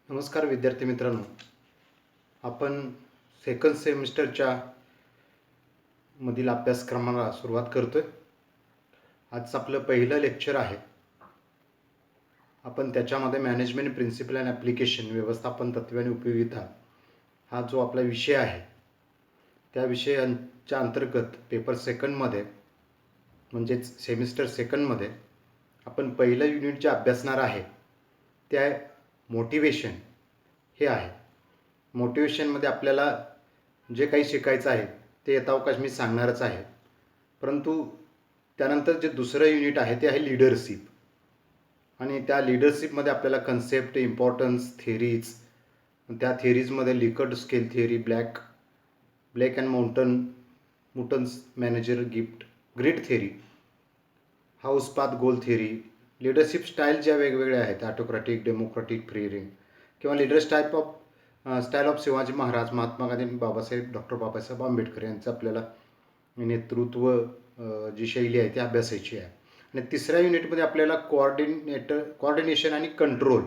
नमस्कार विद्यार्थी मित्रांनो, आपण सेकंड सेमिस्टरच्या मधील अभ्यासक्रमाला सुरुवात करतोय. आज आपलं पहिलं लेक्चर आहे. आपण त्याच्यामध्ये मॅनेजमेंट प्रिन्सिपल अँड ॲप्लिकेशन, व्यवस्थापन तत्त्वे आणि उपयोगिता हा जो आपला विषय आहे त्या विषयाच्या अंतर्गत पेपर सेकंडमध्ये म्हणजेच सेमिस्टर सेकंडमध्ये आपण पहिलं युनिट जे अभ्यासणार आहे त्या मोटिवेशन हे आहे. मोटिवेशनमध्ये आपल्याला जे काही शिकायचं आहे ते यथावकाश मी सांगणारच आहे, परंतु त्यानंतर जे दुसरं युनिट आहे ते आहे लीडरशिप. आणि त्या लीडरशिपमध्ये आपल्याला कन्सेप्ट, इम्पॉर्टन्स, थिअरीज, त्या थिअरीजमध्ये Likert scale theory, Blake and Mouton's manager grid theory, House path goal theory, leadership style ज्या वेगवेगळ्या आहेत, ऑटोक्रॅटिक, डेमोक्रॅटिक, फ्री रिंग किंवा leader style of Shivaji Maharaj, Mahatma Gandhi, doctor Babasaheb Ambedkar यांचं आपल्याला नेतृत्व जी शैली आहे ती अभ्यासायची आहे. आणि तिसऱ्या युनिटमध्ये आपल्याला कोऑर्डिनेशन आणि कंट्रोल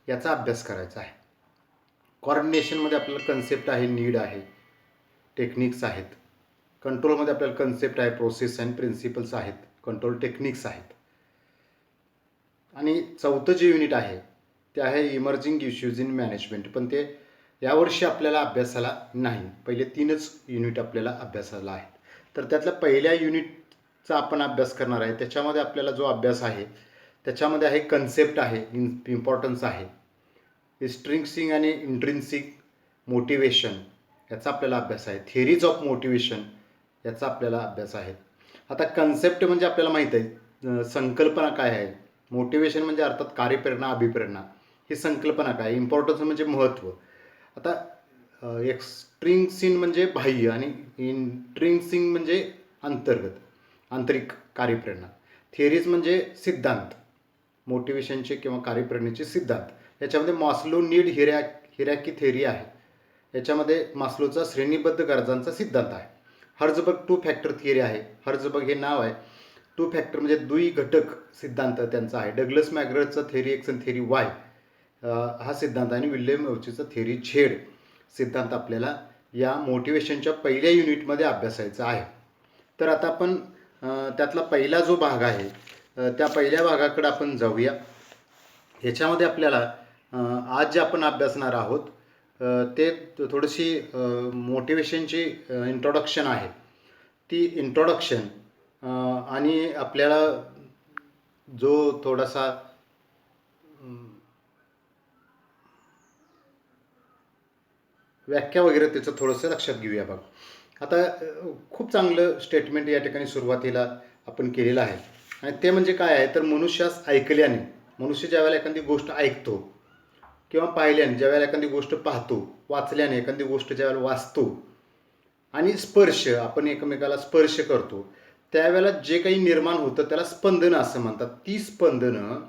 याचा अभ्यास करायचा आहे. कोऑर्डिनेशनमध्ये आपल्याला कन्सेप्ट आहे, नीड आहे, टेक्निक्स आहेत. कंट्रोलमध्ये आपल्याला कन्सेप्ट आहे, प्रोसेस अँड प्रिन्सिपल्स आहेत, कंट्रोल टेक्निक्स आहेत. आणि चौथं जे युनिट आहे ते आहे इमर्जिंग इश्यूज इन मॅनेजमेंट, पण ते यावर्षी आपल्याला अभ्यासाला नाही. पहिले 3च युनिट आपल्याला अभ्यासाला आहेत. तर त्यातल्या पहिल्या युनिटचा आपण अभ्यास करणार आहे. त्याच्यामध्ये आपल्याला जो अभ्यास आहे त्याच्यामध्ये आहे कन्सेप्ट आहे, इम्पॉर्टन्स आहे, एक्स्ट्रिन्सिक आणि इंट्रिन्सिक मोटिवेशन याचा आपल्याला अभ्यास आहे, थिअरीज ऑफ मोटिवेशन याचा आपल्याला अभ्यास आहे. आता कन्सेप्ट म्हणजे आपल्याला माहीत आहे संकल्पना काय आहे, मोटिवेशन म्हणजे अर्थात कार्यप्रेरणा, अभिप्रेरणा ही संकल्पना काय, इम्पॉर्टन्स म्हणजे महत्त्व. आता एक्स्ट्रिन्सिक म्हणजे बाह्य आणि इंट्रिन्सिक म्हणजे आंतरिक कार्यप्रेरणा. थिअरीज म्हणजे सिद्धांत, मोटिवेशनचे किंवा कार्यप्रेरणेचे सिद्धांत. याच्यामध्ये मास्लो नीड हिरॅर्की थिअरी आहे. याच्यामध्ये मास्लोचा श्रेणीबद्ध गरजांचा सिद्धांत आहे. हर्झबर्ग 2 फॅक्टर थिअरी आहे. हर्झबर्ग हे नाव आहे. 2 फॅक्टर म्हणजे द्विघटक सिद्धांत त्यांचा आहे. डग्लस मॅकग्राथचा थिअरी एक्स आणि थिअरी वाय हा सिद्धांत आणि विल्यम ओचीचा थिअरी झेड सिद्धांत आपल्याला या मोटिवेशनच्या पहिल्या युनिटमध्ये अभ्यासायचा आहे. तर आता आपण त्यातला पहिला जो भाग आहे त्या पहिल्या भागाकडे आपण जाऊया. ह्याच्यामध्ये आपल्याला आज जे आपण अभ्यासणार आहोत ते थोडीशी मोटिवेशनची इंट्रोडक्शन आहे. ती इंट्रोडक्शन आणि आपल्याला जो थोडासा व्याख्या वगैरे त्याचं थोडंसं लक्षात घेऊया. बघ, आता खूप चांगलं स्टेटमेंट या ठिकाणी सुरुवातीला आपण केलेलं आहे. आणि ते म्हणजे काय आहे तर मनुष्यास ऐकल्याने, मनुष्य ज्यावेळेला एखादी गोष्ट ऐकतो किंवा पाहिल्याने, ज्यावेळेला एखादी गोष्ट पाहतो, वाचल्याने एखादी गोष्ट ज्यावेळेला वाचतो आणि स्पर्श, आपण एकमेकाला स्पर्श करतो त्यावेळेला जे काही निर्माण होतं त्याला स्पंदनं असं म्हणतात. ती स्पंदनं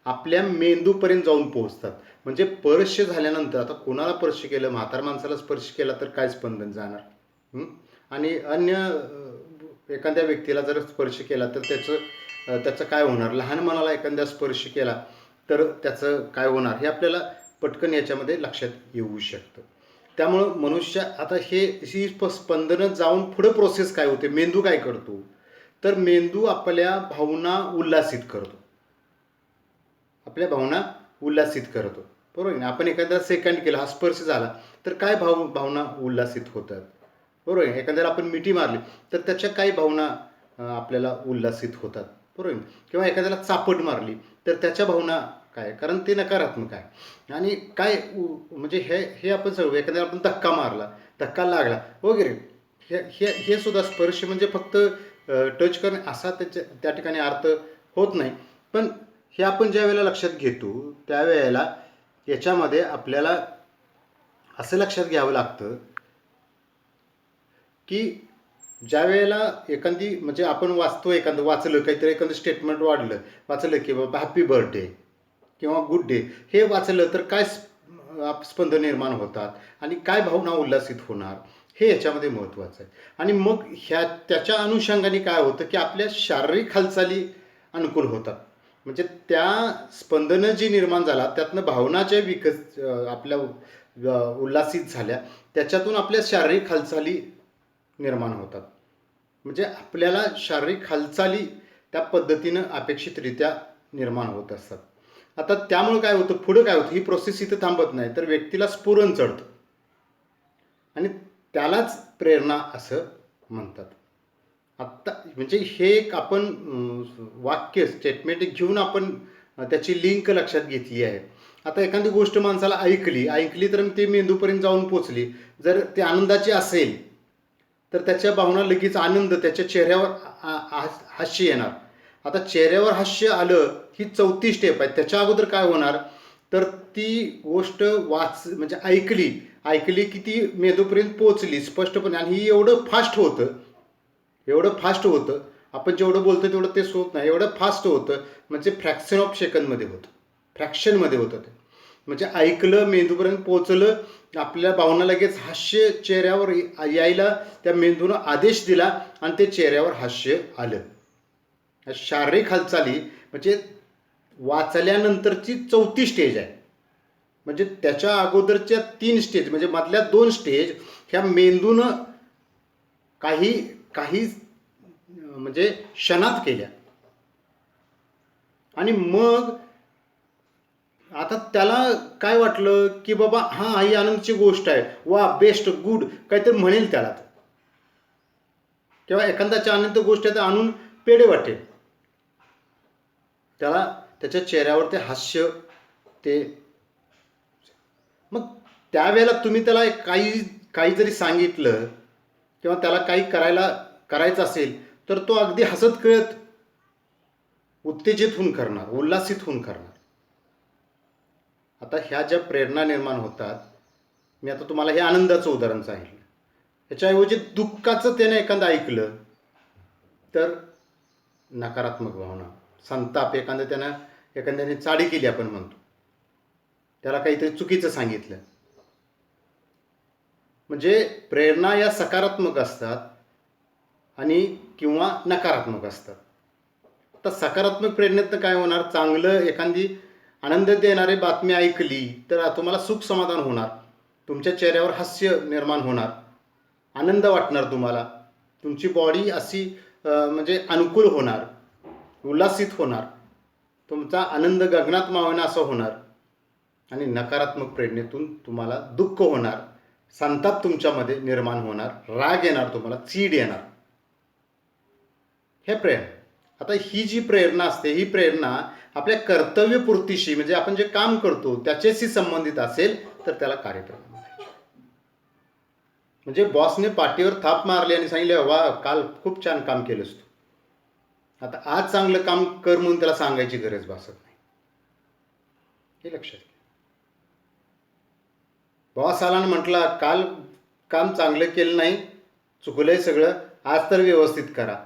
आपल्या मेंदूपर्यंत जाऊन पोहोचतात. म्हणजे स्पर्श झाल्यानंतर, आता कोणाला स्पर्श केलं, म्हातार माणसाला स्पर्श केला तर काय स्पंदन जाणार, आणि अन्य एखाद्या व्यक्तीला जर स्पर्श केला तर त्याचं काय होणार, लहान मुलाला एखाद्या स्पर्श केला तर त्याचं काय होणार हे आपल्याला पटकन याच्यामध्ये लक्षात येऊ शकतं. त्यामुळं मनुष्य आता ही स्पंदनं जाऊन पुढं प्रोसेस काय होते, मेंदू काय करतो तर मेंदू आपल्या भावना उल्हासित करतो, बरोबर ना. आपण एखाद्या सेकंड केला, हा स्पर्श झाला तर काय भावना उल्हासित होतात, बरोबर आहे. एखाद्याला आपण मिठी मारली तर त्याच्या काही भावना आपल्याला उल्हासित होतात, बरोबर. किंवा एखाद्याला चापट मारली तर त्याच्या भावना काय, कारण ते नकारात्मक आहे. आणि काय म्हणजे हे आपण सगळं, एखाद्याला आपण धक्का लागला वगैरे, हे सुद्धा स्पर्श म्हणजे फक्त टच करणे असा त्या ठिकाणी अर्थ होत नाही. पण हे आपण ज्या वेळेला लक्षात घेतो त्यावेळेला याच्यामध्ये आपल्याला असं लक्षात घ्यावं लागतं की ज्या वेळेला एखादी, म्हणजे आपण वाचतो, काहीतरी एखादं स्टेटमेंट वाचलं की बाबा हॅपी बर्थडे किंवा गुड डे, हे वाचलं तर काय स्पंद निर्माण होतात आणि काय भावना उल्हासित होणार हे याच्यामध्ये महत्त्वाचं आहे. आणि मग त्याच्या अनुषंगाने काय होतं की आपल्या शारीरिक हालचाली अनुकूल होतात. म्हणजे त्या स्पंदनं जी निर्माण झाला त्यातनं भावनाच्या आपल्या उल्हासित झाल्या, त्याच्यातून आपल्या शारीरिक हालचाली निर्माण होतात. म्हणजे आपल्याला शारीरिक हालचाली त्या पद्धतीनं अपेक्षितरित्या निर्माण होत असतात. आता त्यामुळे काय होतं, पुढं काय होतं, ही प्रोसेस इथं थांबत नाही, तर व्यक्तीला स्फुरण चढतं आणि त्यालाच प्रेरणा असं म्हणतात. आत्ता म्हणजे हे एक आपण वाक्य स्टेटमेंट घेऊन आपण त्याची लिंक लक्षात घेतली आहे. आता एखादी गोष्ट माणसाला ऐकली तर ती मेंदूपर्यंत जाऊन पोचली. जर ती आनंदाची असेल तर त्याच्या भावना लगेच आनंद, त्याच्या चेहऱ्यावर हास्य येणार. आता चेहऱ्यावर हास्य आलं ही 4थी स्टेप आहे. त्याच्या अगोदर काय होणार, तर ती गोष्ट म्हणजे ऐकली की ती मेंदूपर्यंत पोचली स्पष्टपणे, आणि ही एवढं फास्ट होतं, आपण जेवढं बोलतो तेवढं ते होत नाही, एवढं फास्ट होतं, म्हणजे फ्रॅक्शन ऑफ सेकंदमध्ये होतं, फ्रॅक्शनमध्ये होतं ते. म्हणजे ऐकलं, मेंदूपर्यंत पोचलं, आपल्या भावना लगेच हास्य चेहऱ्यावर यायला त्या मेंदूनं आदेश दिला आणि ते चेहऱ्यावर हास्य आलं. शारीरिक हालचाली म्हणजे वाचल्यानंतरची 4थी स्टेज आहे. म्हणजे त्याच्या अगोदरच्या 3 स्टेज म्हणजे मधल्या 2 स्टेज ह्या मेंदूनं काही काही म्हणजे क्षणात केल्या. आणि मग आता त्याला काय वाटलं की बाबा हां, ही आनंदची गोष्ट आहे, वा बेस्ट गुड काहीतरी म्हणेल त्याला, किंवा एखाद्याच्या आनंद गोष्ट आहे तर आणून पेढे वाटेल त्याला, त्याच्या चेहऱ्यावर ते हास्य ते. मग त्यावेळेला तुम्ही त्याला काही जरी सांगितलं किंवा त्याला काही करायचं असेल तर तो अगदी हसत खेळत उत्तेजित होऊन करणार, उल्हासित होऊन करणार. आता ह्या ज्या प्रेरणा निर्माण होतात, मी आता तुम्हाला हे आनंदाचं उदाहरण सांगितलं, ह्याच्याऐवजी दुःखाचं त्याने एखादं ऐकलं तर नकारात्मक भावना, संताप, एखाद्याने चाडी केली आपण म्हणतो, त्याला काहीतरी चुकीचं सांगितलं. म्हणजे प्रेरणा या सकारात्मक असतात आणि किंवा नकारात्मक असतात. तर सकारात्मक प्रेरणेतनं काय होणार, चांगलं एखादी आनंद देणारी बातमी ऐकली तर तुम्हाला सुख समाधान होणार, तुमच्या चेहऱ्यावर हास्य निर्माण होणार, आनंद वाटणार तुम्हाला, तुमची बॉडी अशी म्हणजे अनुकूल होणार, उल्हासित होणार, तुमचा आनंद गगनात मावेना असं होणार. आणि नकारात्मक प्रेरणेतून तुम्हाला दुःख होणार, संताप तुमच्यामध्ये निर्माण होणार, राग येणार, तुम्हाला चीड येणार. हे प्रेरणा. आता ही जी प्रेरणा असते, ही प्रेरणा आपल्या कर्तव्यपूर्तीशी म्हणजे आपण जे काम करतो त्याच्याशी संबंधित असेल तर त्याला कार्यप्रेरणा म्हणायची. म्हणजे बॉसने पाठीवर थाप मारली आणि सांगितलं, वा काल खूप छान काम केलंस तू, आता आज चांगलं काम कर म्हणून त्याला सांगायची गरज भासत नाही. हे लक्षात घ्या. बॉस आला आणि म्हटला काल काम चांगलं केलं नाही, चुकलंय सगळं, आज तर व्यवस्थित करा.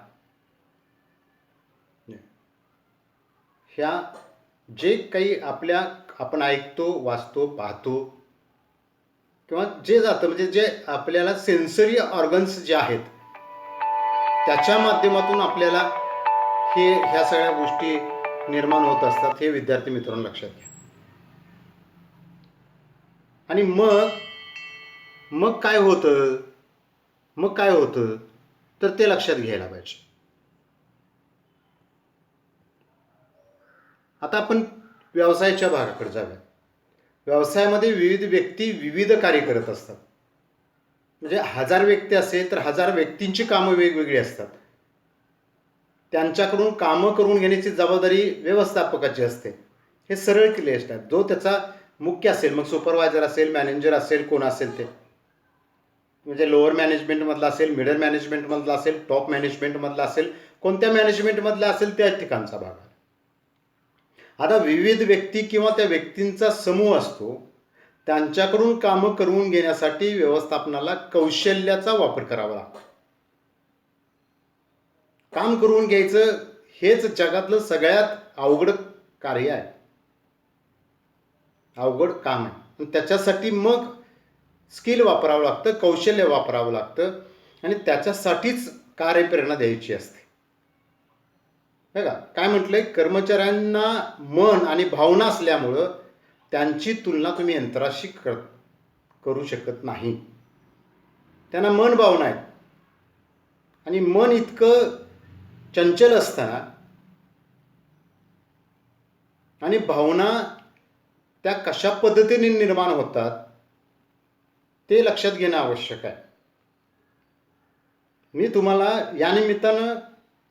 ह्या जे काही आपण ऐकतो, वाचतो, पाहतो किंवा जे जातं म्हणजे जे आपल्याला सेन्सरी ऑर्गन्स जे आहेत त्याच्या माध्यमातून आपल्याला ह्या सगळ्या गोष्टी निर्माण होत असतात, हे विद्यार्थी मित्रांनो लक्षात घ्या. आणि मग काय होतं तर ते लक्षात घ्यायला पाहिजे. आता आपण व्यवसायाच्या भागाकडे जाऊया. व्यवसायामध्ये विविध व्यक्ती विविध कार्य करत असतात. म्हणजे 1000 व्यक्ती असेल तर 1000 व्यक्तींची कामं वेगवेगळी असतात. त्यांच्याकडून कामं करून घेण्याची जबाबदारी व्यवस्थापकाची असते. हे सरळ क्लिष्ट आहे. जो त्याचा मुख्य असेल, मग सुपरवायझर असेल, मॅनेजर असेल, कोण असेल ते, म्हणजे लोअर मॅनेजमेंटमधला असेल, मिडल मॅनेजमेंटमधला असेल, टॉप मॅनेजमेंटमधला असेल, कोणत्या मॅनेजमेंटमधला असेल त्या ठिकाणचा भाग आहे. आता विविध व्यक्ती किंवा त्या व्यक्तींचा समूह असतो, त्यांच्याकडून कामं करून घेण्यासाठी व्यवस्थापनाला कौशल्याचा वापर करावा लागतो. काम करून घ्यायचं हेच जगातलं सगळ्यात अवघड कार्य आहे, अवघड काम आहे. त्याच्यासाठी मग स्किल वापरावं लागतं, कौशल्य वापरावं लागतं आणि त्याच्यासाठीच कार्यप्रेरणा द्यायची असते. हे का काय म्हटलंय, कर्मचाऱ्यांना मन आणि भावना असल्यामुळं त्यांची तुलना तुम्ही यंत्राशी करू शकत नाही. त्यांना मन भावना आहेत आणि मन इतकं चंचल असताना आणि भावना त्या कशा पद्धतीने निर्माण होतात ते लक्षात घेणं आवश्यक आहे. मी तुम्हाला या निमित्तानं,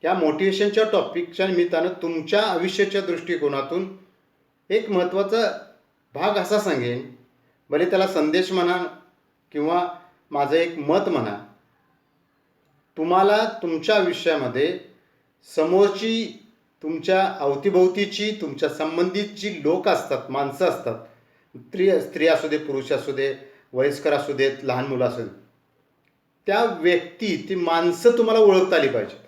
या मोटिवेशनच्या टॉपिकच्या निमित्तानं तुमच्या आयुष्याच्या दृष्टिकोनातून एक महत्त्वाचा भाग असा सांगेन, भले त्याला संदेश म्हणा किंवा माझं एक मत म्हणा. तुम्हाला तुमच्या आयुष्यामध्ये समोरची, तुमच्या अवतीभोवतीची, तुमच्या संबंधित जी लोक असतात, माणसं असतात, स्त्री असू दे, पुरुष असू दे, वयस्कर असू देत, लहान मुलं असू देत, त्या व्यक्ती, ती माणसं तुम्हाला ओळखता आली पाहिजेत.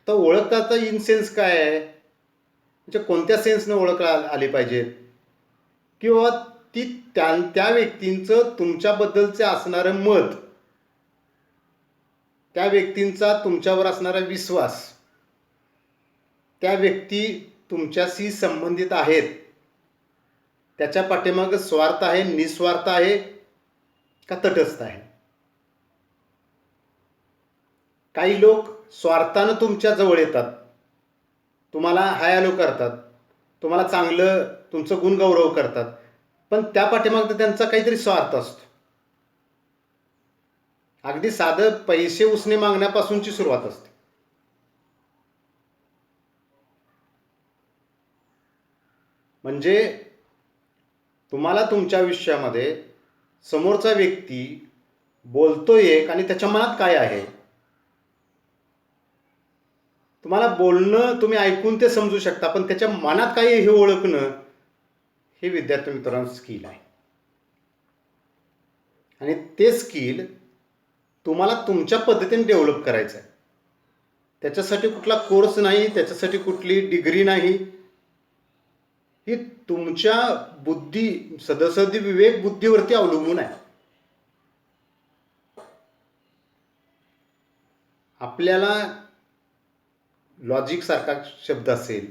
तर ओळखताचा इन सेन्स काय आहे, म्हणजे कोणत्या सेन्सनं ओळख आली पाहिजेत, किंवा ती त्या व्यक्तींचं तुमच्याबद्दलचं असणारं मत, त्या व्यक्तींचा तुमच्यावर असणारा विश्वास, त्या व्यक्ती तुमच्याशी संबंधित आहेत, त्याच्या पाठीमागं स्वार्थ आहे, निस्वार्थ आहे का तटस्थ आहे. काही लोक स्वार्थानं तुमच्या जवळ येतात, तुम्हाला हाय हॅलो करतात, तुम्हाला चांगलं तुमचं गुणगौरव करतात, पण त्या पाठीमागं त्यांचा काहीतरी स्वार्थ असतो. अगदी साधं पैसे उसने मागण्यापासूनची सुरुवात असते. म्हणजे तुम्हाला तुमच्या आयुष्यामध्ये समोरचा व्यक्ती बोलतोय एक आणि त्याच्या मनात काय आहे, तुम्हाला बोलणं, तुम्ही ऐकून ते समजू शकता, पण त्याच्या मनात काय आहे हे ओळखणं, हे विद्यार्थी मित्रांनो स्किल आहे. आणि ते स्किल तुम्हाला तुमच्या पद्धतीने डेव्हलप करायचं आहे. त्याच्यासाठी कुठला कोर्स नाही, त्याच्यासाठी कुठली डिग्री नाही. ही तुमच्या बुद्धी, सदसदी विवेक बुद्धीवरती अवलंबून आहे. आपल्याला लॉजिक सारखा शब्द असेल,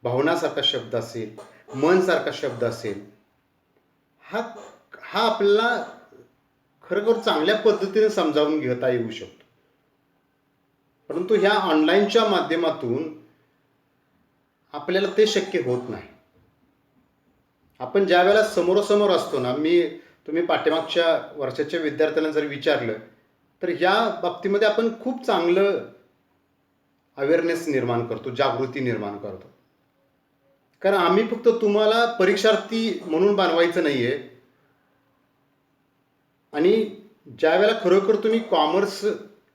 भावनासारखा शब्द असेल, मन सारखा शब्द असेल, हा आपल्याला खरोखर चांगल्या पद्धतीने समजावून घेता येऊ शकतो. परंतु ह्या ऑनलाईनच्या माध्यमातून आपल्याला ते शक्य होत नाही. आपण ज्या वेळेला समोरासमोर असतो ना, तुम्ही पाठीमागच्या वर्षाच्या विद्यार्थ्यांना जर विचारलं तर ह्या बाबतीमध्ये आपण खूप चांगलं अवेअरनेस निर्माण करतो, जागृती निर्माण करतो. कारण आम्ही फक्त तुम्हाला परीक्षार्थी म्हणून बनवायचं नाही आहे. आणि ज्या वेळेला खरोखर तुम्ही कॉमर्स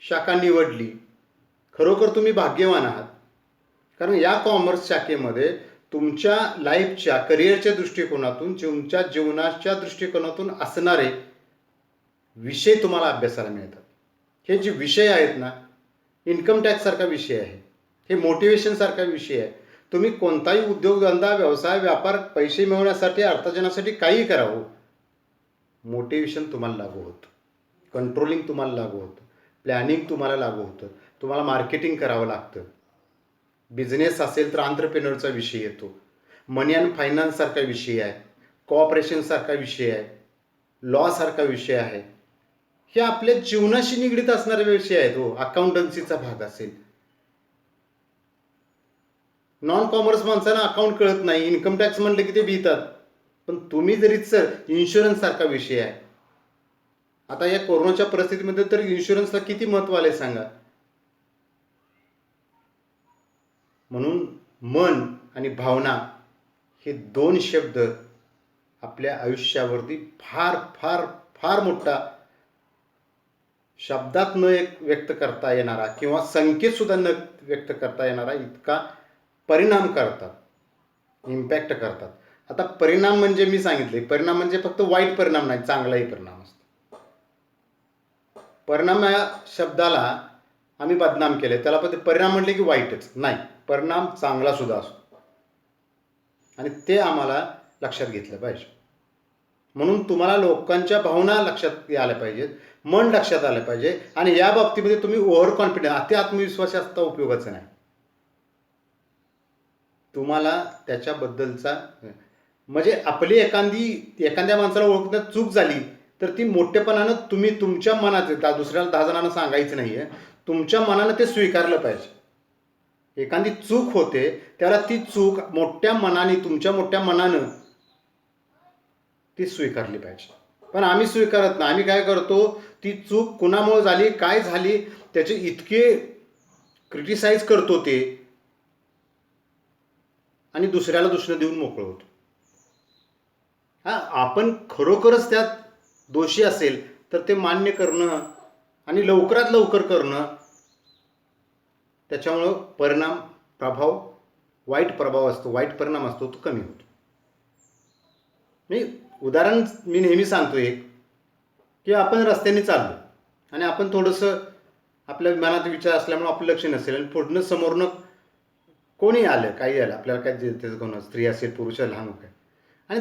शाखा निवडली, खरोखर तुम्ही भाग्यवान आहात. कारण या कॉमर्स शाखेमध्ये तुमच्या लाईफच्या, करिअरच्या दृष्टिकोनातून, तुमच्या जीवनाच्या दृष्टिकोनातून असणारे विषय तुम्हाला अभ्यासाला मिळतात. हे जे विषय आहेत ना, इन्कम टॅक्ससारखा विषय आहे, हे मोटिवेशनसारखा विषय आहे. तुम्ही कोणताही उद्योगधंदा, व्यवसाय, व्यापार, पैसे मिळवण्यासाठी, अर्थार्जनासाठी काही करावं, मोटिवेशन तुम्हाला लागू होतं, कंट्रोलिंग तुम्हाला लागू होतं, प्लॅनिंग तुम्हाला लागू होतं, तुम्हाला मार्केटिंग करावं लागतं. बिझनेस असेल तर आंत्रप्रेन्योरचा विषय येतो, मनी अँड फायनान्ससारखा विषय आहे, कोऑपरेशनसारखा विषय आहे, लॉसारखा विषय आहे. हे आपल्या जीवनाशी निगडीत असणारे विषय आहेत. अकाउंटन्सीचा भाग असेल, नॉन कॉमर्स माणसांना अकाउंट कळत नाही, इन्कम टॅक्स म्हणलं की ते भीतात. पण तुम्ही जरी सर इन्शुरन्स सारखा विषय आहे. आता या कोरोनाच्या परिस्थितीमध्ये तर इन्शुरन्सला किती महत्त्व आले सांगा. म्हणून मन आणि भावना हे दोन शब्द आपल्या आयुष्यावरती फार फार फार मोठा, शब्दात न व्यक्त करता येणारा किंवा संकेत सुद्धा न व्यक्त करता येणारा इतका परिणाम करतात, इम्पॅक्ट करतात. आता परिणाम म्हणजे मी सांगितले, परिणाम म्हणजे फक्त वाईट परिणाम नाही, चांगलाही परिणाम असतो. परिणाम या शब्दाला आम्ही बदनाम केले, त्याला पण परिणाम म्हटले की वाईटच नाही, परिणाम चांगला सुद्धा असतो आणि ते आम्हाला लक्षात घेतलं पाहिजे. म्हणून तुम्हाला लोकांच्या भावना लक्षात आल्या पाहिजेत, मन लक्षात आलं पाहिजे. आणि या बाबतीमध्ये तुम्ही ओव्हर कॉन्फिडन्स, अति आत्मविश्वास असता उपयोगाचं नाही. तुम्हाला त्याच्याबद्दलचा म्हणजे आपली एखाद्या माणसाला ओळखण्यात चूक झाली तर ती मोठेपणानं तुम्ही तुमच्या मनात दुसऱ्याला 10 जणांना सांगायचं नाही आहे, तुमच्या मनानं ते स्वीकारलं पाहिजे. एखादी चूक होते त्याला ती चूक मोठ्या मनाने, तुमच्या मोठ्या मनानं ती स्वीकारली पाहिजे. पण आम्ही स्वीकारत नाही. आम्ही काय करतो, ती चूक कुणामुळे झाली, काय झाली, त्याचे इतके क्रिटिसाइज करतो ते आणि दुसऱ्याला दुसरं देऊन मोकळं होतो. आपण खरोखरच त्यात दोषी असेल तर ते मान्य करणं आणि लवकरात लवकर करणं, त्याच्यामुळं वाईट प्रभाव असतो, वाईट परिणाम असतो, तो कमी होतो. मी उदाहरण नेहमी सांगतो एक, की आपण रस्त्याने चाललो आणि आपण थोडंसं आपल्या मनात विचार असल्यामुळे आपलं लक्ष नसेल आणि पुढनं समोरनं कोणी आलं, काही आलं, आपल्याला काय त्याचं कोण स्त्री असेल, पुरुष, लहान काय, आणि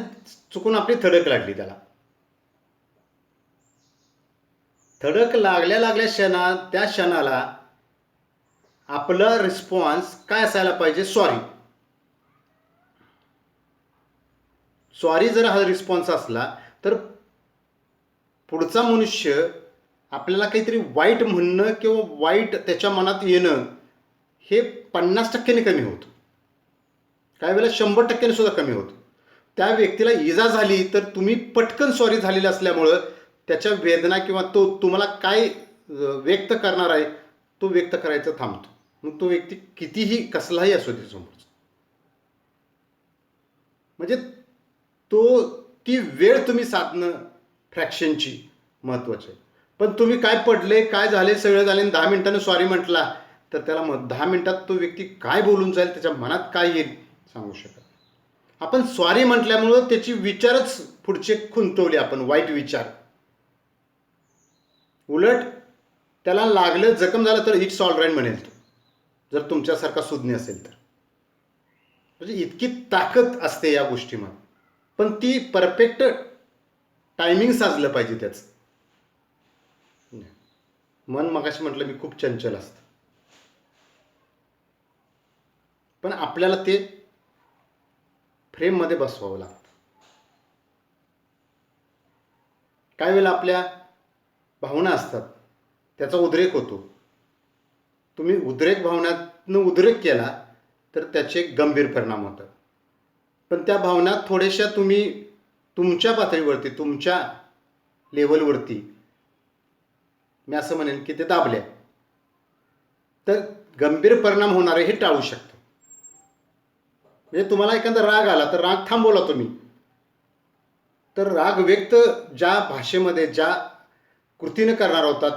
चुकून आपली थडक लागली त्याला. थडक लागल्या त्या क्षणाला आपला रिस्पॉन्स काय असायला पाहिजे? सॉरी जर हा रिस्पॉन्स असला तर पुढचा मनुष्य आपल्याला काहीतरी वाईट म्हणणं किंवा वाईट त्याच्या मनात येणं हे 50% कमी होतं, काही वेळेला 100% सुद्धा कमी होतं. त्या व्यक्तीला इजा झाली तर तुम्ही पटकन सॉरी झालेलं असल्यामुळं त्याच्या वेदना किंवा तो तुम्हाला काय व्यक्त करणार आहे तो व्यक्त करायचं थांबतो. मग तो व्यक्ती कितीही कसलाही असो दे समोरचा, म्हणजे ती वेळ तुम्ही साधणं फ्रॅक्शनची महत्त्वाची आहे. पण तुम्ही काय पडले, काय झाले, सगळं झाले आणि 10 मिनिटांनी सॉरी म्हटला तर त्याला 10 मिनिटात तो व्यक्ती काय बोलून जाईल, त्याच्या मनात काय येईल सांगू शकत. आपण सॉरी म्हटल्यामुळं त्याची विचारच पुढचे खुंतवले, आपण वाईट विचार. उलट त्याला लागलं, जखम झालं तर इट्स ऑल राईट म्हणेल तो, जर तुमच्यासारखा सुज्ञ असेल तर. म्हणजे इतकी ताकद असते या गोष्टीमध्ये, पण ती परफेक्ट टायमिंग साजलं पाहिजे त्याचं. मन मगाशी म्हटलं मी खूप चंचल असतं, पण आपल्याला ते फ्रेममध्ये बसवावं लागतं. काही वेळेला आपल्या भावना असतात, त्याचा उद्रेक होतो. तुम्ही भावनातनं उद्रेक केला तर त्याचे गंभीर परिणाम होतात. पण त्या भावना थोड्याशा तुम्ही तुमच्या पातळीवरती, तुमच्या लेवलवरती, मी असं म्हणेन की ते दाबल्या तर गंभीर परिणाम होणारे हे टाळू शकतो. म्हणजे तुम्हाला एखादा राग आला तर राग थांबवला तुम्ही, तर राग व्यक्त ज्या भाषेमध्ये, ज्या कृतीनं करणार होता,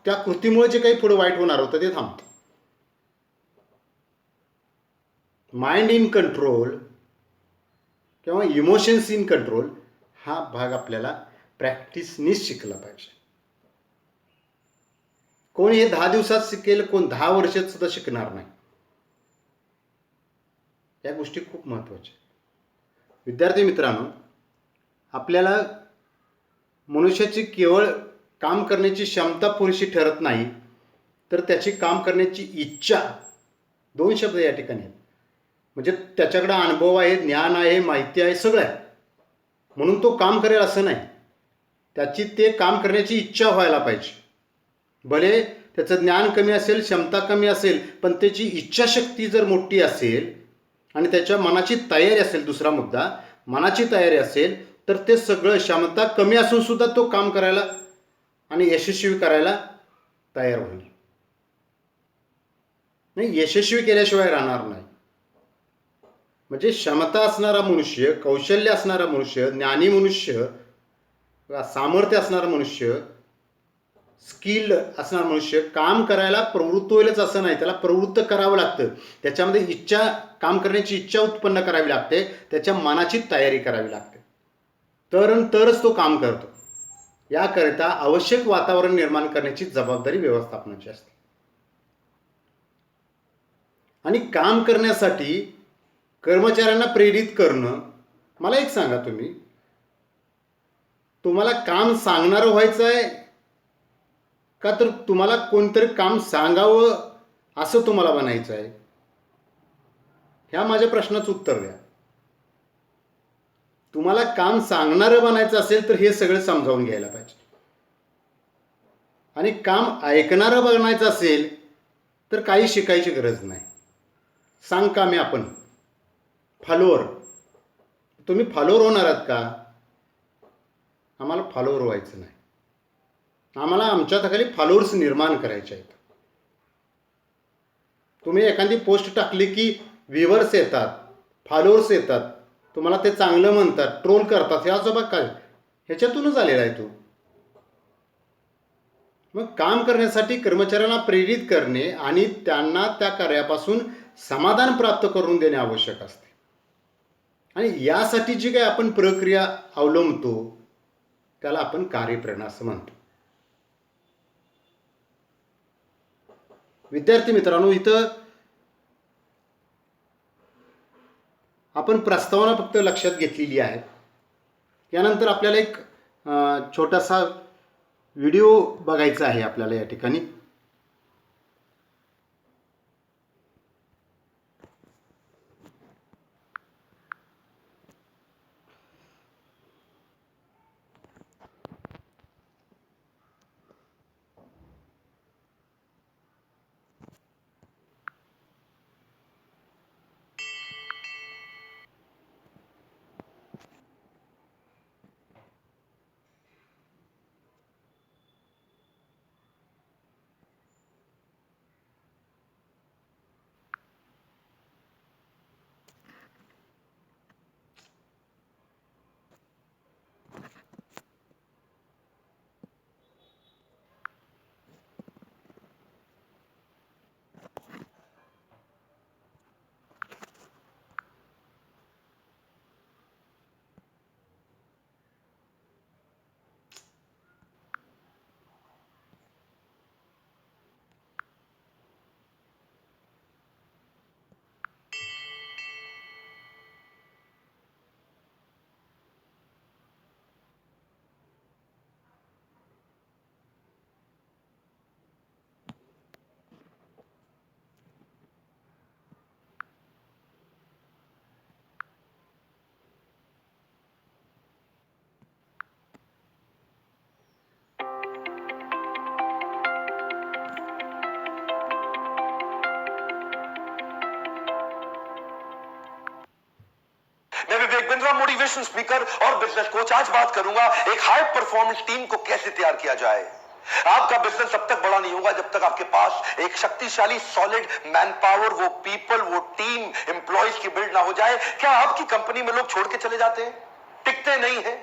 त्या कृतीमुळे जे काही पुढे वाईट होणार होतं ते थांबतं. माइंड इन कंट्रोल किंवा इमोशन्स इन कंट्रोल हा भाग आपल्याला प्रॅक्टिसनीच शिकला पाहिजे. कोण हे 10 दिवसात शिकेल, कोण 10 वर्षात सुद्धा शिकणार नाही. या गोष्टी खूप महत्त्वाच्या. विद्यार्थी मित्रांनो, आपल्याला मनुष्याची केवळ काम करण्याची क्षमता पुरेशी ठरत नाही, तर त्याची काम करण्याची इच्छा, 2 शब्द या ठिकाणी आहेत. म्हणजे त्याच्याकडे अनुभव आहे, ज्ञान आहे, माहिती आहे, सगळं आहे म्हणून तो काम करेल असं नाही. त्याची ते काम करण्याची इच्छा व्हायला पाहिजे. भले त्याचं ज्ञान कमी असेल, क्षमता कमी असेल, पण त्याची इच्छाशक्ती जर मोठी असेल आणि त्याच्या मनाची तयारी असेल, दुसरा मुद्दा मनाची तयारी असेल, तर ते सगळं क्षमता कमी असून सुद्धा तो काम करायला आणि यशस्वी करायला तयार होईल. नाही, यशस्वी केल्याशिवाय राहणार नाही. म्हणजे क्षमता असणारा मनुष्य, कौशल्य असणारा मनुष्य, ज्ञानी मनुष्य, सामर्थ्य असणारा मनुष्य, स्किल्ड असणारा मनुष्य काम करायला प्रवृत्त होईलच असं नाही, त्याला प्रवृत्त करावं लागतं. त्याच्यामध्ये इच्छा, काम करण्याची इच्छा उत्पन्न करावी लागते, त्याच्या मनाची तयारी करावी लागते, तरच तो काम करतो. याकरिता आवश्यक वातावरण निर्माण करण्याची जबाबदारी व्यवस्थापनाची असते. आणि काम करण्यासाठी कर्मचाऱ्यांना प्रेरित करणं. मला एक सांगा, तुम्हाला काम सांगणारं व्हायचं आहे का तर तुम्हाला कोणतरी काम सांगावं असं तुम्हाला बनायचं आहे? ह्या माझ्या प्रश्नाचं उत्तर द्या. तुम्हाला काम सांगणारं बनायचं असेल तर हे सगळं समजावून घ्यायला पाहिजे, आणि काम ऐकणारं बनायचं असेल तर काही शिकायची गरज नाही. सांग कामे आपण फॉलोअर. तुम्ही फॉलोअर होणार आहात का? आम्हाला फॉलोअर व्हायचं नाही. आम्हाला आमच्या हाताखाली फॉलोअर्स निर्माण करायचे आहेत. तुम्ही एखादी पोस्ट टाकली की व्ह्यूवर्स येतात, फॉलोअर्स येतात, तुम्हाला ते चांगलं म्हणतात, ट्रोल करतात, हे आजोबा काय ह्याच्यातूनच आलेला आहे तो. मग काम करण्यासाठी कर्मचाऱ्यांना प्रेरित करणे आणि त्यांना त्या कार्यापासून समाधान प्राप्त करून देणे आवश्यक असते. आणि यासाठी जी काही आपण प्रक्रिया अवलंबतो त्याला आपण कार्यप्रेरणा असं म्हणतो. विद्यार्थी मित्रांनो, इथं आपण प्रस्तावना फक्त लक्षात घेतलेली आहे. यानंतर आपल्याला एक छोटासा व्हिडिओ बघायचा आहे आपल्याला या ठिकाणी. मैं विवेक बिंद्रा, मोटिवेशन स्पीकर और बिजनेस कोच। आज बात करूंगा एक हाई परफॉर्मेंस टीम को कैसे तैयार किया जाए। आपका बिजनेस तब तक बड़ा नहीं होगा जब तक आपके पास एक शक्तिशाली सॉलिड मैन पावर, वो पीपल, वो टीम एम्प्लॉयज की बिल्ड ना हो जाए। क्या आपकी कंपनी में लोग छोड़ के चले जाते हैं, टिकते नहीं है,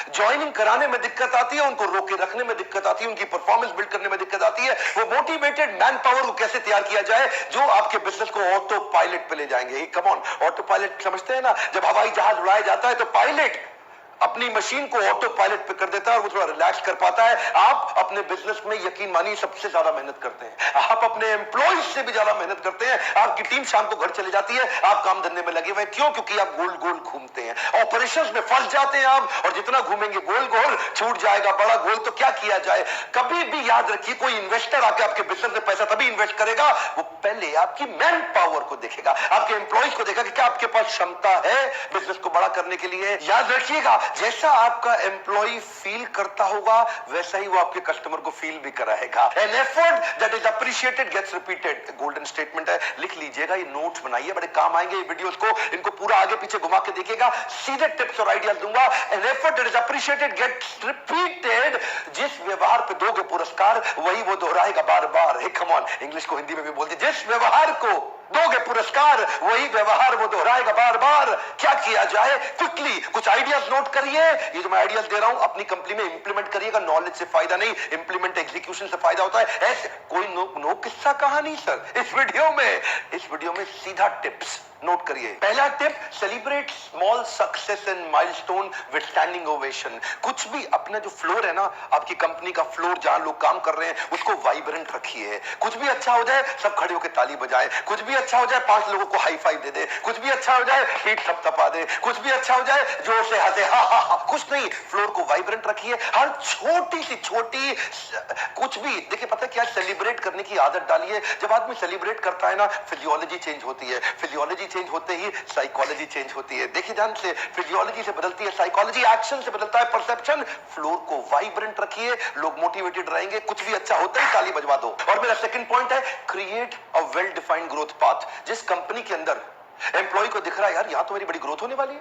ज्वाइनिंग कराने में दिक्कत आती है, उनको रोके रखने में दिक्कत आती है, उनकी परफॉर्मेंस बिल्ड करने में दिक्कत आती है। वो मोटिवेटेड मैन पावर को कैसे तैयार किया जाए जो आपके बिजनेस को ऑटो पायलट पे ले जाएंगे। कम ऑन, ऑटो पायलट समझते हैं ना, जब हवाई जहाज उड़ाया जाता है तो पायलट अपनी मशीन को ऑटो पायलट पे कर देता है और वो थोड़ा रिलैक्स कर पाता है। आप अपने बिजनेस में यकीन मानिए सबसे ज्यादा मेहनत करते हैं, आप अपने एम्प्लॉयज से भी ज्यादा मेहनत करते हैं। आपकी टीम शाम को घर चले जाती है, आप काम धंधे में लगे हुए। क्यों? क्योंकि आप गोल गोल घूमते हैं, ऑपरेशंस में फंस जाते हैं आप, और जितना घूमेंगे गोल गोल छूट जाएगा बड़ा गोल। तो क्या किया जाए? कभी भी याद रखिए, कोई इन्वेस्टर आके आपके बिजनेस में पैसा तभी इन्वेस्ट करेगा, वो पहले आपकी मैन पावर को देखेगा, आपके एम्प्लॉयज को देखेगा कि क्या आपके पास क्षमता है बिजनेस को बड़ा करने के लिए। याद रखिएगा, जैसा आपका एम्प्लॉय फील करता होगा वैसा ही वो आपके कस्टमर को फील भी कराएगा। An effort that is appreciated gets repeated, golden statement है, लिख लीजिएगा, ये नोट्स बनाइए, बड़े काम आएंगे ये वीडियोस को। इनको पूरा आगे पीछे घुमा के देखिएगा, सीधे टिप्स और आइडियाज दूंगा। An effort that is appreciated gets repeated, जिस व्यवहार पे दोगे पुरस्कार वही वो दोहराएगा बार बार। हे कम ऑन, इंग्लिश को हिंदी में भी बोलते, जिस व्यवहार को दोगे पुरस्कार वही व्यवहार वो दोहराएगा बार बार। क्या किया जाए? क्विकली कुछ आइडियाज नोट करिए। ये जो मैं आइडियाज दे रहा हूं अपनी कंपनी में इंप्लीमेंट करिएगा। नॉलेज से फायदा नहीं, इंप्लीमेंट एग्जीक्यूशन से फायदा होता है। ऐसे कोई नो किस्सा कहानी सर इस वीडियो में सीधा टिप्स नोट करिए। पहला tip, celebrate small success end milestone विद स्टैंडिंग ओवेशन। कुछ भी अपना जो फ्लोर है ना, आपकी कंपनी का फ्लोर जहां लोग काम कर रहे हैं उसको वाइब्रेंट रखिए। कुछ भी अच्छा हो जाए सब खड़े होकर ताली बजाए, कुछ भी अच्छा हो जाए 5 लोगों को हाई फाइव दे दे, कुछ भी अच्छा हो जाए पीठ थपथपा दे, कुछ भी अच्छा हो जाए जोर से हंसे हा हा हा। कुछ नहीं, फ्लोर को वाइब्रेंट रखिए। हर छोटी सी छोटी कुछ भी देखिए, पता क्या, सेलिब्रेट करने की आदत डालिए। जब आदमी सेलिब्रेट करता है ना, फिजियोलॉजी चेंज होती है। फिजियोलॉजी चेंज होते ही साइकोलॉजी चेंज होती है। देखिए ध्यान से, फिजियोलॉजी से बदलती है साइकोलॉजी, एक्शन से बदलता है परसेप्शन। फ्लोर को वाइब्रेंट रखिए, लोग मोटिवेटेड रहेंगे, कुछ भी अच्छा होता ही ताली बजवा दो। और मेरा सेकंड पॉइंट है, create a well defined growth path. जिस कंपनी के अंदर एम्प्लॉय को दिख रहा है यार यहां तो मेरी बड़ी ग्रोथ होने वाली है,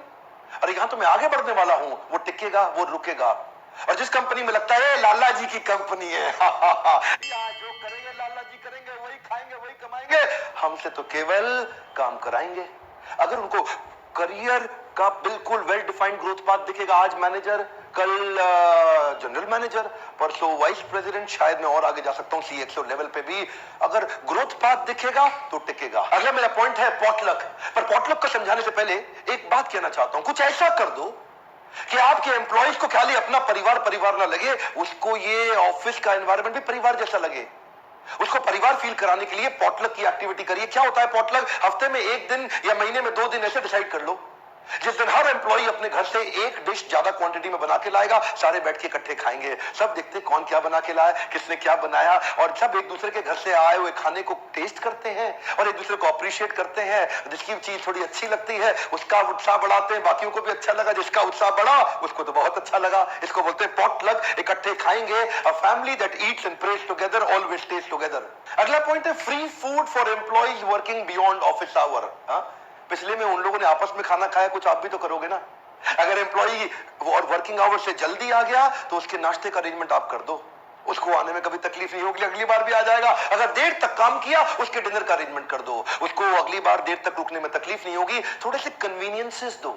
अरे यहां तो मैं आगे बढ़ने वाला हूं, वो टिकेगा, वो रुकेगा। और जिस कंपनी में लगता है लाला जी की कंपनी है यहाँ जो करेंगे लाला जी करेंगे, वही खाएंगे, वही कमाएंगे, हमसे तो केवल काम कराएंगे। अगर उनको करियर का बिल्कुल वेल डिफाइंड ग्रोथ पाथ दिखेगा, आज मैनेजर, कल जनरल मैनेजर, परसों वाइस प्रेसिडेंट, शायद मैं और आगे जा सकता हूं सीएक्सओ लेवल पे भी, अगर ग्रोथ पाथ दिखेगा तो टिकेगा। अगला मेरा पॉइंट है पॉटलक। पर पॉटलक को समझाने से पहले एक बात कहना चाहता हूं, कुछ ऐसा कर दो कि आपके एम्प्लॉइज को खाली अपना परिवार ना लगे, उसको ये ऑफिस का एनवायरनमेंट भी परिवार जैसा लगे। उसको परिवार फील कराने के लिए पॉटलक की एक्टिविटी करिए। क्या होता है पॉटलक? हफ्ते में एक दिन या महीने में 2 दिन ऐसे डिसाइड कर लो जिस दिन हर एम्प्लॉय अपने घर से एक डिश ज्यादा क्वांटिटी में बना के लाएगा, सारे बैठ के इकट्ठे खाएंगे, सब देखते कौन क्या बना के लाया, किसने क्या बनाया, और सब एक दूसरे के घर से आए हुए खाने को टेस्ट करते हैं और एक दूसरे को अप्रिशिएट करते हैं। जिसकी चीज थोड़ी अच्छी लगती है उसका उत्साह बढ़ाते हैं, बाकियों को भी अच्छा लगा, जिसका उत्साह बढ़ा उसको तो बहुत अच्छा लगा। इसको बोलते हैं पॉटलक, इकट्ठे खाएंगे। A family that eats end praise together always stage together. अगला पॉइंट है free food for employees working beyond office hour. पिछले में उन लोगों ने आपस में खाना खाया, कुछ आप भी तो करोगे ना। अगर एम्प्लॉई और वर्किंग आवर से जल्दी आ गया तो उसके नाश्ते का अरेंजमेंट आप कर दो, उसको आने में कभी तकलीफ नहीं होगी, अगली बार भी आ जाएगा। अगर देर तक काम किया उसके डिनर का अरेंजमेंट कर दो, उसको अगली बार देर तक रुकने में तकलीफ नहीं होगी। थोड़े से कन्वीनियंसेस दो।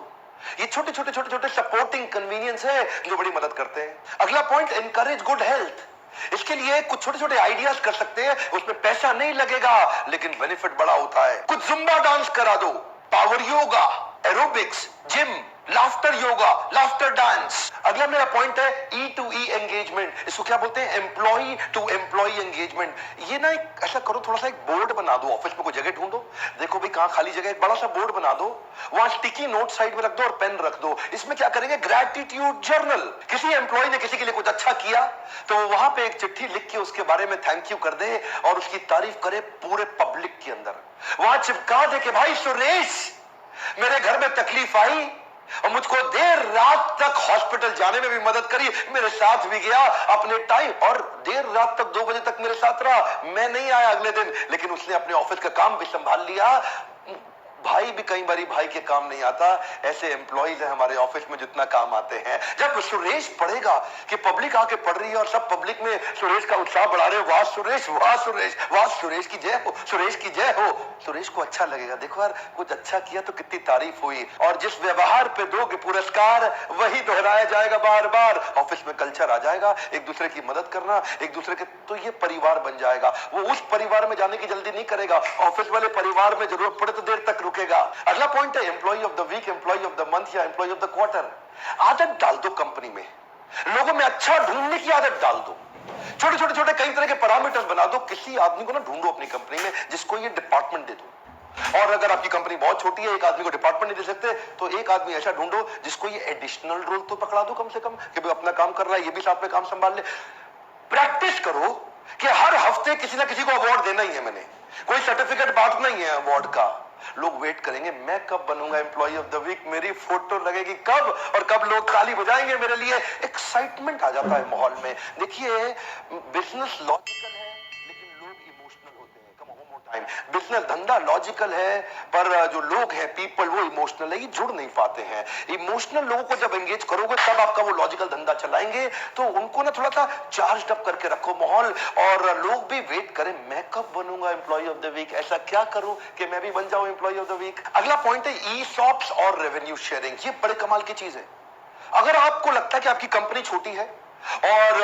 ये छोटे छोटे सपोर्टिंग कन्वीनियंस है जो बड़ी मदद करते हैं। अगला पॉइंट, एनकरेज गुड हेल्थ। इसके लिए कुछ छोटे छोटे आइडियाज कर सकते हैं, उसमें पैसा नहीं लगेगा लेकिन बेनिफिट बड़ा होता है। कुछ जुम्बा डांस करा दो, power yoga, aerobics, gym, laughter yoga, laughter dance. अगला मेरा पॉइंट है ई टू ई एंगेजमेंट। इसको क्या बोलते हैं? Employ to employ engagement. ये ना एक ऐसा करो, थोड़ा सा एक बोर्ड बना दो, ऑफिस में कोई जगह ढूंढो, देखो भाई कहां खाली जगह, एक बड़ा सा बोर्ड बना दो, वहां स्टिकी नोट साइड में रख दो और पेन रख दो। इसमें क्या करेंगे? Gratitude journal. किसी एम्प्लॉय ने किसी के लिए कुछ अच्छा किया तो वहां पे एक चिट्ठी लिख के उसके बारे में थैंक यू कर दे और उसकी तारीफ करे पूरे पब्लिक के अंदर। वहां चिपका दे कि भाई सुरेश, मेरे घर में तकलीफ आई और मुझको देर रात तक हॉस्पिटल जाने में भी मदद करी, मेरे साथ भी गया अपने टाइम, और देर रात तक 2 बजे तक मेरे साथ रहा। मैं नहीं आया अगले दिन, लेकिन उसने अपने ऑफिस का काम भी संभाल लिया। भाई भी कई बारी भाई के काम नहीं आता, ऐसे एम्प्लॉइज हैं हमारे ऑफिस में जितना काम आते हैं। जब सुरेश पढ़ेगा कि पब्लिक आके पढ़ रही है और सब पब्लिक में सुरेश का उत्साह बढ़ा रहे, वाह सुरेश, वाह सुरेश, वाह सुरेश की जय हो, सुरेश की जय हो, सुरेश को अच्छा लगेगा। देखो यार कुछ अच्छा किया तो कितनी तारीफ हुई। और जिस व्यवहार पे दोगे पुरस्कार वही दोहराया जाएगा बार बार। ऑफिस में कल्चर आ जाएगा, एक दूसरे की मदद करना, एक दूसरे के, तो ये परिवार बन जाएगा। वो उस परिवार में जाने की जल्दी नहीं करेगा, ऑफिस वाले परिवार में जरूरत पड़े तो देर तक रुकेगा। अगला पॉइंट है employ of the week, employ of the month या एम्प्लॉय ऑफ द क्वार्टर। आदत डाल दो कंपनी में, लोगों में अच्छा ढूंढने की आदत डाल दो। छोटे छोटे कई तरह के पैरामीटर्स बना दो। किसी आदमी को ना ढूंढो अपनी कंपनी में जिसको ये डिपार्टमेंट दे दो। और अगर आपकी कंपनी बहुत छोटी है, एक आदमी को डिपार्टमेंट नहीं दे सकते, तो एक आदमी ऐसा ढूंढो जिसको ये एडिशनल रोल तो पकड़ा दो कम से कम, कि भाई अपना काम कर रहा है, ये भी साथ में काम संभाल ले। प्रैक्टिस करो कि हर हफ्ते किसी ना किसी को अवार्ड देना ही है। मैंने कोई सर्टिफिकेट बांटना ही है अवार्ड का। लोग वेट करेंगे मैं कब बनूंगा एम्प्लॉय ऑफ द वीक, मेरी फोटो लगेगी कब, और कब लोग ताली बजाएंगे मेरे लिए। एक्साइटमेंट आ जाता है माहौल में। देखिए बिजनेस लॉजिकल है लेकिन लोग इमोशनल होते हैं। कम वन मोर टाइम, बिजनेस धंधा लॉजिकल है पर जो लोग हैं पीपल वो इमोशनल है, ये जुड़ नहीं पाते हैं। इमोशनल लोगों को जब एंगेज करोगे तब आपका वो लॉजिकल धंधा चलाएंगे। तो उनको ना थोड़ा सा चार्ज अप करके रखो माहौल, और लोग भी वेट करें मैं कब बनूंगा एम्प्लॉय ऑफ द वीक, ऐसा क्या करूं कि मैं भी बन जाऊं एम्प्लॉय ऑफ द वीक। अगला पॉइंट है ई-सॉप्स और रेवेन्यू शेयरिंग। ये बड़े कमाल की चीज है। अगर आपको लगता है कि आपकी कंपनी छोटी है और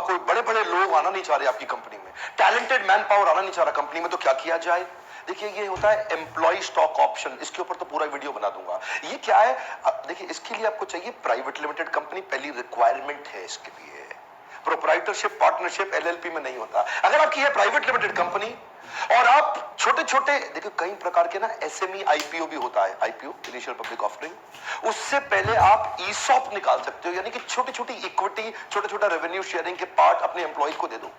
कोई बड़े बड़े लोग आना नहीं चाह रहे आपकी कंपनी में, टैलेंटेड मैन पावर आना नहीं चाह रहा कंपनी में, तो क्या किया जाए? देखिए ये होता है एम्प्लॉय स्टॉक ऑप्शन। इसके ऊपर तो पूरा वीडियो बना दूंगा। ये क्या है? देखिए इसके लिए आपको चाहिए प्राइवेट लिमिटेड कंपनी, पहली रिक्वायरमेंट है इसके लिए। प्रोप्राइटरशिप पार्टनरशिप एलएलपी में नहीं होता। अगर आपकी है प्राइवेट लिमिटेड कंपनी और आप छोटे छोटे, देखिए कई प्रकार के ना एसएमई आईपीओ भी होता है, आईपीओ इनिशियल पब्लिक ऑफरिंग, उससे पहले आप ईसॉप निकाल सकते हो, यानी कि छोटी छोटी इक्विटी, छोटा छोटा रेवेन्यू शेयरिंग के पार्ट अपने एम्प्लॉय को दे दो।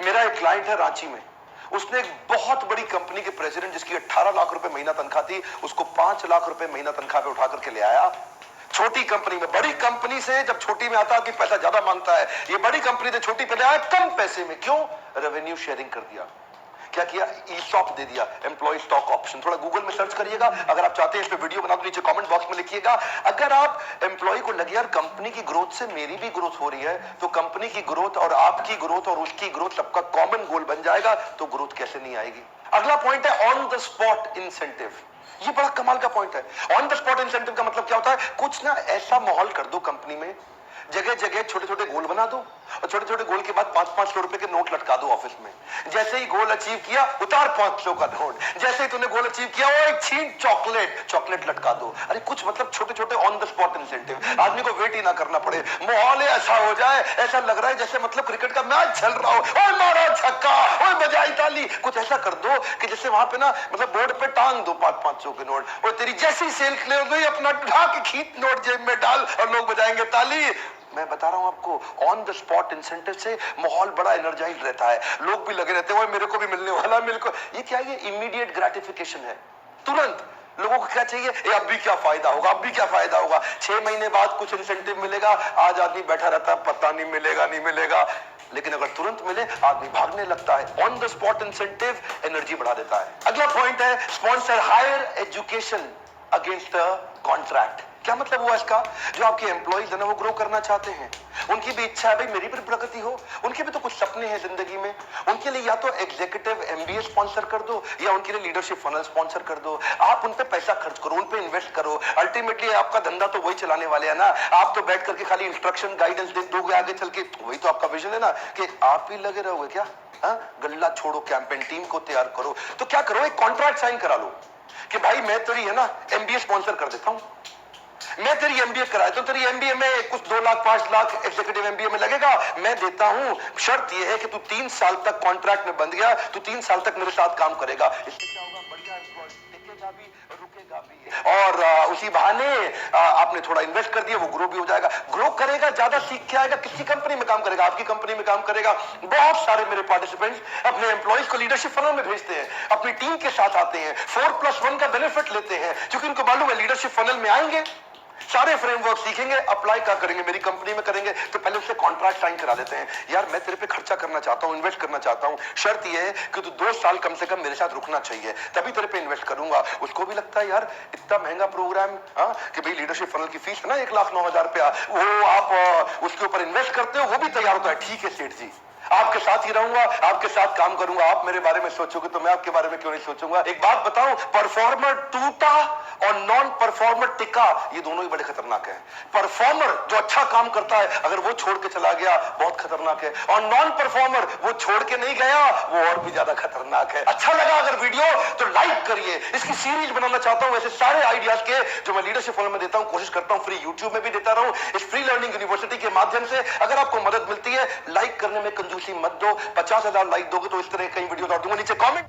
मेरा एक क्लाइंट है रांची में, उसने एक बहुत बड़ी कंपनी के प्रेसिडेंट जिसकी 18 लाख रुपए महीना तनख्वाह थी, उसको 5 लाख रुपए महीना तनख्वाह पे उठा करके ले आया। छोटी कंपनी में, बड़ी कंपनी से जब छोटी में आता है कि पैसा ज्यादा मांगता है, ये बड़ी कंपनी से छोटी पे ले आया कम पैसे में। क्यों? रेवेन्यू शेयरिंग कर दिया। क्या किया? ईसॉप दे दिया, एम्प्लॉय स्टॉक ऑप्शन। थोड़ा गूगल में सर्च करिएगा, अगर आप चाहते हैं इस पे वीडियो बना तो नीचे कमेंट बॉक्स में लिखिएगा। अगर आप एम्प्लॉय को लगे यार कंपनी की ग्रोथ से मेरी भी ग्रोथ हो रही है, तो कंपनी की ग्रोथ और आपकी ग्रोथ और उसकी ग्रोथ सबका कॉमन गोल बन जाएगा, तो ग्रोथ कैसे नहीं आएगी। अगला पॉइंट है ऑन द स्पॉट इंसेंटिव। ये बड़ा कमाल का पॉइंट है। ऑन द स्पॉट इंसेंटिव का मतलब क्या होता है? कुछ ना ऐसा माहौल कर दो कंपनी में, जगह जगह छोटे छोटे गोल बना दो और छोटे छोटे गोल के बाद 5-5 रुपए के नोट लटका दो ऑफिस में। जैसे ही गोल अचीव किया, उतार 500 का नोट। जैसे ही तूने गोल अचीव किया, वो एक छीन चॉकलेट लटका दो। अरे कुछ मतलब छोटे छोटे ऑन द स्पॉट इंसेंटिव, आदमी को वेट ही ना करना पड़े। माहौल ऐसा हो जाए, ऐसा लग रहा है जैसे मतलब क्रिकेट का मैच चल रहा हो। ओए मारा छक्का, ओए बजाई ताली। कुछ ऐसा कर दो कि जैसे वहां पे ना मतलब बोर्ड पे टांग दो 500 के नोट, और तेरी जैसी सेल क्लियर हो गई, अपना ढा के खींच नोट जेब में डाल और लोग बजाएंगे ताली। मैं बता रहा हूं आपको, ऑन द स्पॉट इंसेंटिव से माहौल बड़ा एनर्जाइज रहता है, लोग भी लगे रहते हैं, मेरे को भी मिलने वाला, मेरे को। ये क्या है? ये इमीडिएट ग्रेटिफिकेशन है। तुरंत लोगों को क्या चाहिए? अब भी क्या फायदा होगा, अब भी क्या फायदा होगा। 6 महीने बाद कुछ इंसेंटिव मिलेगा, आज आदमी बैठा रहता है, पता नहीं मिलेगा नहीं मिलेगा, लेकिन अगर तुरंत मिले आदमी भागने लगता है। On the spot incentive energy बढ़ा देता है। अगला पॉइंट है sponsor higher education against contract. क्या मतलब हुआ इसका? जो आपके एम्प्लॉइज है ना, वो ग्रो करना चाहते हैं, उनकी भी इच्छा है भाई मेरी भी प्रगति हो, उनके भी तो कुछ सपने हैं जिंदगी में। उनके लिए या तो एग्जीक्यूटिव एमबीए स्पॉन्सर कर दो, या उनके लिए लीडरशिप फनल स्पॉन्सर कर दो। आप उन पे पैसा खर्च करो, उन पे इन्वेस्ट करो। अल्टीमेटली आपका धंधा तो वही चलाने वाले हैं ना। आप तो बैठ करके खाली इंस्ट्रक्शन गाइडेंस दे दोगे आगे चल के, वही तो आपका विजन है ना, कि आप ही लगे रहोगे क्या? गल्ला छोड़ो कैंपेन, टीम को तैयार करो। तो क्या करो, एक कॉन्ट्रैक्ट साइन करा लो कि भाई मैं तेरी है ना एमबीए स्पॉन्सर कर देता हूं, मैं तेरी एमबीए कराया तो तेरी एमबीए में कुछ 2 लाख 5 लाख एग्जीक्यूटिव एमबीए में लगेगा, मैं देता हूं। शर्त यह है कि तू 3 साल तक कॉन्ट्रैक्ट में बंध गया, तू 3 साल तक मेरे साथ काम करेगा। इससे क्या होगा? बढ़िया एम्प्लॉय टिकेगा भी, रुकेगा भी, और उसी बहाने आपने थोड़ा इन्वेस्ट कर दिया, वो ग्रो भी हो जाएगा। ग्रो करेगा, ज्यादा सीख के आएगा, किसी कंपनी में काम करेगा, आपकी कंपनी में काम करेगा। बहुत सारे मेरे पार्टिसिपेंट्स अपने एम्प्लॉइज को लीडरशिप फनल में भेजते हैं, अपनी टीम के साथ आते हैं, 4+1 का बेनिफिट लेते हैं, क्योंकि उनको मालूम है लीडरशिप फनल में आएंगे, सारे फ्रेमवर्क सीखेंगे, अप्लाई क्या करेंगे, मेरी कंपनी में करेंगे, तो पहले उससे कॉन्ट्रैक्ट साइन करा देते हैं। यार मैं तेरे पे खर्चा करना चाहता हूं, इन्वेस्ट करना चाहता हूं, शर्त यह है कि तू 2 साल कम से कम मेरे साथ रुकना चाहिए, तभी तेरे पे इन्वेस्ट करूंगा। उसको भी लगता है यार इतना महंगा प्रोग्राम, कि भाई लीडरशिप फनल की फीस है ना 1,09,000 रुपया, वो आप उसके ऊपर इन्वेस्ट करते हो, वो भी तैयार होता है। ठीक है सेठ जी, आपके साथ ही रहूंगा, आपके साथ काम करूंगा, आप मेरे बारे में सोचोगे तो मैं आपके बारे में क्यों नहीं सोचूंगा। एक बात बताऊं, परफॉर्मर टूटा और नॉन परफॉर्मर टिका, ये दोनों ही बड़े खतरनाक हैं। परफॉर्मर जो अच्छा काम करता है, अगर वो छोड़ के चला गया, बहुत खतरनाक है, और नॉन परफॉर्मर वो छोड़ के नहीं गया, वो और भी ज्यादा खतरनाक है। अच्छा लगा अगर वीडियो तो लाइक करिए। इसकी सीरीज बनाना चाहता हूं, ऐसे सारे आइडियाज के जो मैं लीडरशिप फनल में देता हूं, कोशिश करता हूं फ्री यूट्यूब में भी देता रहूं, इस फ्री लर्निंग यूनिवर्सिटी के माध्यम से। अगर आपको मदद मिलती है, लाइक करने में कंजूसी मत दो। 50,000 लाइक दोगे तो इस तरह कई वीडियो दूंगा, नीचे कमेंट